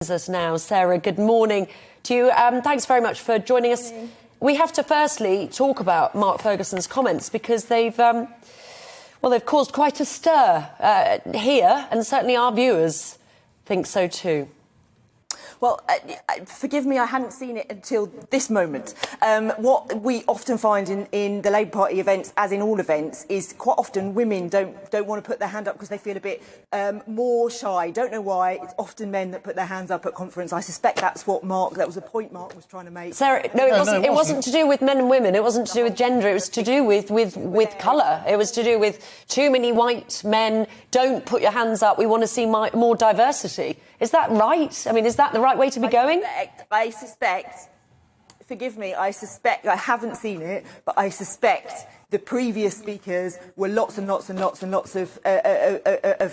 Us now. Sarah, good morning to you. Thanks very much for joining us. We have to firstly talk about Mark Ferguson's comments because they've caused quite a stir here, and certainly our viewers think so too. Well, forgive me, I hadn't seen it until this moment. What we often find in the Labour Party events, as in all events, is quite often women don't want to put their hand up because they feel a bit more shy. Don't know why. It's often men that put their hands up at conference. I suspect that was the point Mark was trying to make. Sarah, no, it wasn't to do with men and women. It wasn't to do with gender. It was to do with colour. It was to do with too many white men. Don't put your hands up. We want to see more diversity. Is that right? I mean, is that the right way to be going? I suspect, forgive me, I haven't seen it, but I suspect the previous speakers were lots and lots and lots and lots of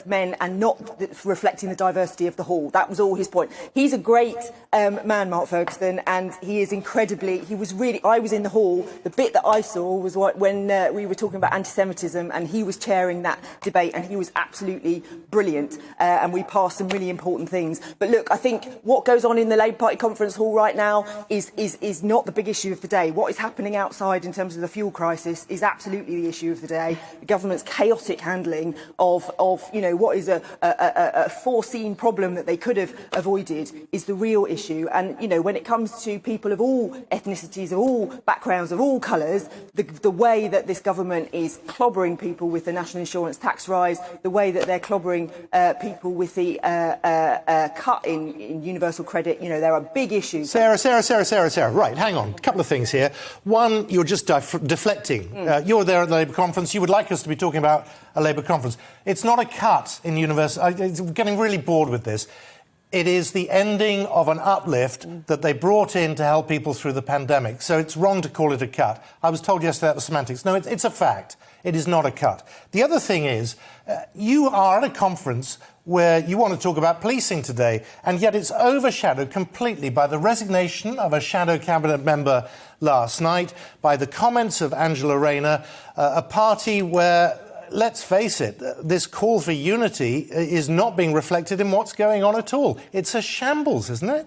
men and not reflecting the diversity of the hall. That was all his point. He's a great man, Mark Ferguson, and he is incredibly, I was in the hall, the bit that I saw was when we were talking about anti-Semitism and he was chairing that debate and he was absolutely brilliant and we passed some really important things. But look, I think what goes on in the Labour Party conference hall right now is not the big issue of the day. What is happening outside in terms of the fuel crisis is absolutely the issue of the day. The government's chaotic handling of what is a foreseen problem that they could have avoided is the real issue. And when it comes to people of all ethnicities, of all backgrounds, of all colours, the way that this government is clobbering people with the national insurance tax rise, the way that they're clobbering people with the cut in universal credit, there are big issues. Sarah. Right, hang on. A couple of things here. One, you're just deflecting. You're there at the Labour conference. You would like us to be talking about a Labour conference. It's not a cut in university. I'm getting really bored with this. It is the ending of an uplift that they brought in to help people through the pandemic. So it's wrong to call it a cut. I was told yesterday that was semantics. No, it's a fact. It is not a cut. The other thing is, you are at a conference where you want to talk about policing today, and yet it's overshadowed completely by the resignation of a shadow cabinet member last night, by the comments of Angela Rayner, a party where, let's face it, this call for unity is not being reflected in what's going on at all. It's a shambles, isn't it?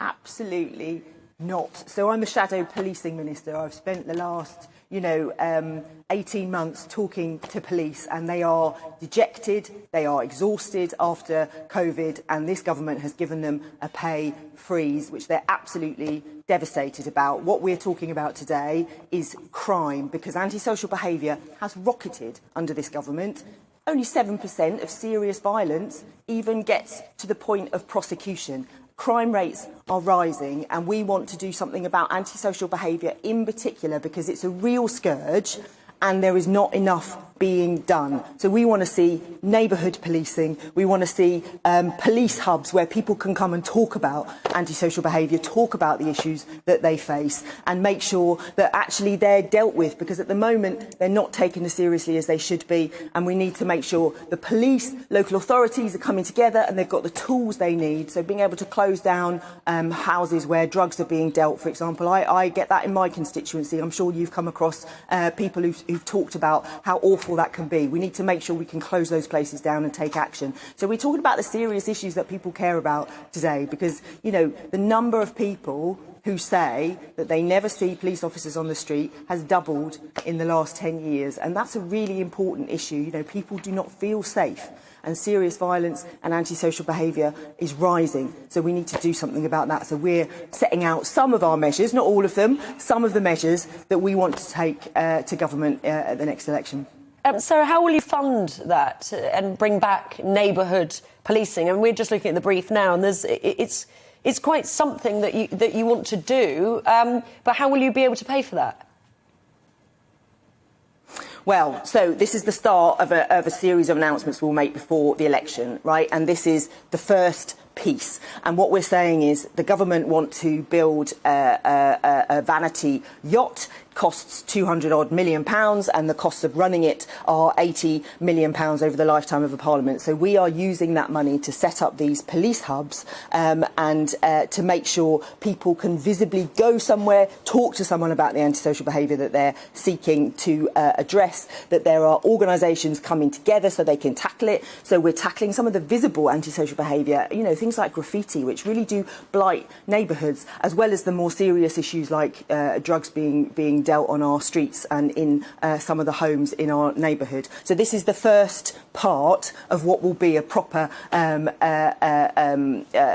Absolutely not. So I'm a shadow policing minister. I've spent the last 18 months talking to police, and they are dejected, they are exhausted after COVID, and this government has given them a pay freeze, which they're absolutely devastated about. What we're talking about today is crime, because antisocial behaviour has rocketed under this government. Only 7% of serious violence even gets to the point of prosecution. Crime rates are rising, and we want to do something about antisocial behaviour in particular because it's a real scourge and there is not enough being done. So we want to see neighbourhood policing. We want to see police hubs where people can come and talk about antisocial behaviour, talk about the issues that they face, and make sure that actually they're dealt with, because at the moment they're not taken as seriously as they should be, and we need to make sure the police, local authorities are coming together and they've got the tools they need. So being able to close down houses where drugs are being dealt, for example. I get that in my constituency. I'm sure you've come across people who've talked about how awful that can be. We need to make sure we can close those places down and take action. So we're talking about the serious issues that people care about today, because, the number of people who say that they never see police officers on the street has doubled in the last 10 years. And that's a really important issue. People do not feel safe, and serious violence and antisocial behaviour is rising. So we need to do something about that. So we're setting out some of our measures, not all of them, some of the measures that we want to take to government at the next election. Sarah, how will you fund that and bring back neighbourhood policing? And we're just looking at the brief now, and it's quite something that you want to do, but how will you be able to pay for that? Well, so this is the start of a series of announcements we'll make before the election, right? And this is the first peace. And what we're saying is the government want to build a vanity yacht, costs £200 million, and the costs of running it are £80 million over the lifetime of a parliament. So we are using that money to set up these police hubs and to make sure people can visibly go somewhere, talk to someone about the antisocial behaviour that they're seeking to address, that there are organisations coming together so they can tackle it. So we're tackling some of the visible antisocial behaviour, you know, things like graffiti, which really do blight neighbourhoods, as well as the more serious issues like drugs being dealt on our streets and in some of the homes in our neighbourhood. So this is the first part of what will be a proper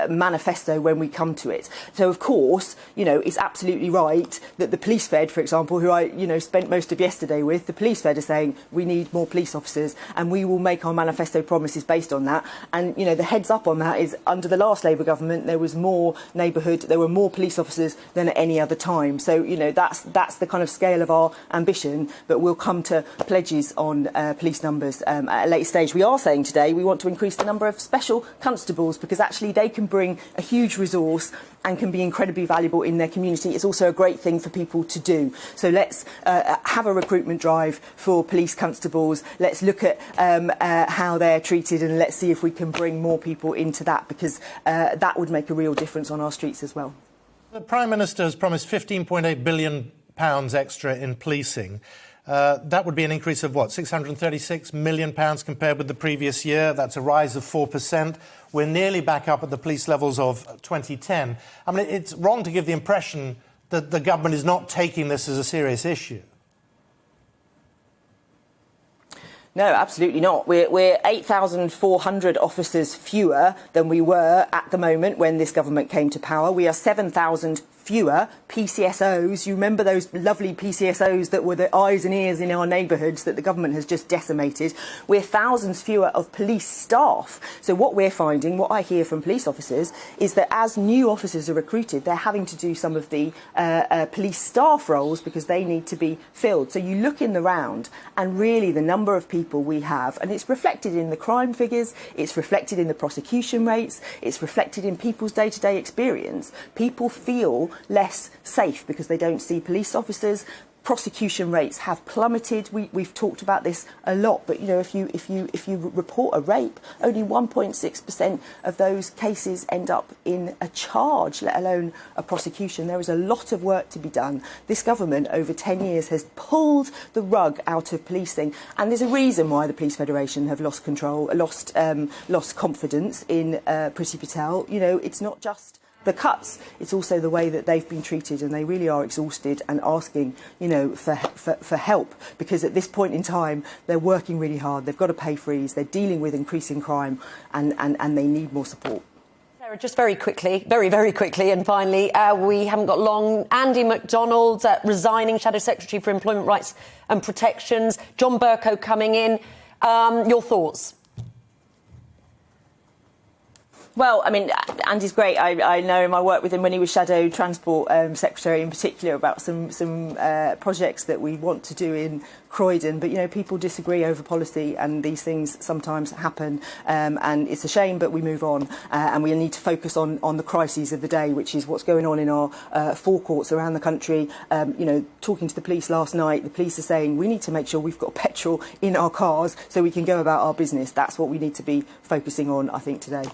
manifesto when we come to it. So of course, you know, it's absolutely right that the police fed, for example, who I, you know, spent most of yesterday with, the police fed are saying we need more police officers, and we will make our manifesto promises based on that. And you know, the heads up on that is under the last Labour government there was more there were more police officers than at any other time. So you know, that's the kind of scale of our ambition, but we'll come to pledges on police numbers at a later stage. We are saying today we want to increase the number of special constables, because actually they can bring a huge resource and can be incredibly valuable in their community. It's also a great thing for people to do. So let's have a recruitment drive for police constables. Let's look at how they're treated, and let's see if we can bring more people into that, because that would make a real difference on our streets as well. The Prime Minister has promised £15.8 billion extra in policing. That would be an increase of, what, £636 million compared with the previous year. That's a rise of 4%. We're nearly back up at the police levels of 2010. I mean, it's wrong to give the impression that the government is not taking this as a serious issue. No, absolutely not. We're 8,400 officers fewer than we were at the moment when this government came to power. We are 7,000 fewer PCSOs. You remember those lovely PCSOs that were the eyes and ears in our neighbourhoods that the government has just decimated? We're thousands fewer of police staff. So what we're finding, what I hear from police officers, is that as new officers are recruited, they're having to do some of the police staff roles because they need to be filled. So you look in the round, and really the number of people we have, and it's reflected in the crime figures, it's reflected in the prosecution rates, it's reflected in people's day-to-day experience. People feel less safe because they don't see police officers. Prosecution rates have plummeted. We've talked about this a lot, but you know, if you report a rape, only 1.6% of those cases end up in a charge, let alone a prosecution. There is a lot of work to be done. This government over 10 years has pulled the rug out of policing, and there's a reason why the Police Federation have lost control, lost confidence in Priti Patel. You know, it's not just the cuts, it's also the way that they've been treated, and they really are exhausted and asking, you know, for help, because at this point in time they're working really hard, they've got a pay freeze, they're dealing with increasing crime, and they need more support. Sarah, just very quickly, very quickly, and finally, we haven't got long. Andy McDonald resigning, Shadow Secretary for Employment Rights and Protections, John Bercow coming in. Your thoughts? Well, I mean, Andy's great. I know him. I worked with him when he was Shadow Transport Secretary, in particular, about some projects that we want to do in Croydon. But, you know, people disagree over policy, and these things sometimes happen. And it's a shame, but we move on. And we need to focus on the crises of the day, which is what's going on in our forecourts around the country. You know, talking to the police last night, the police are saying we need to make sure we've got petrol in our cars so we can go about our business. That's what we need to be focusing on, I think, today.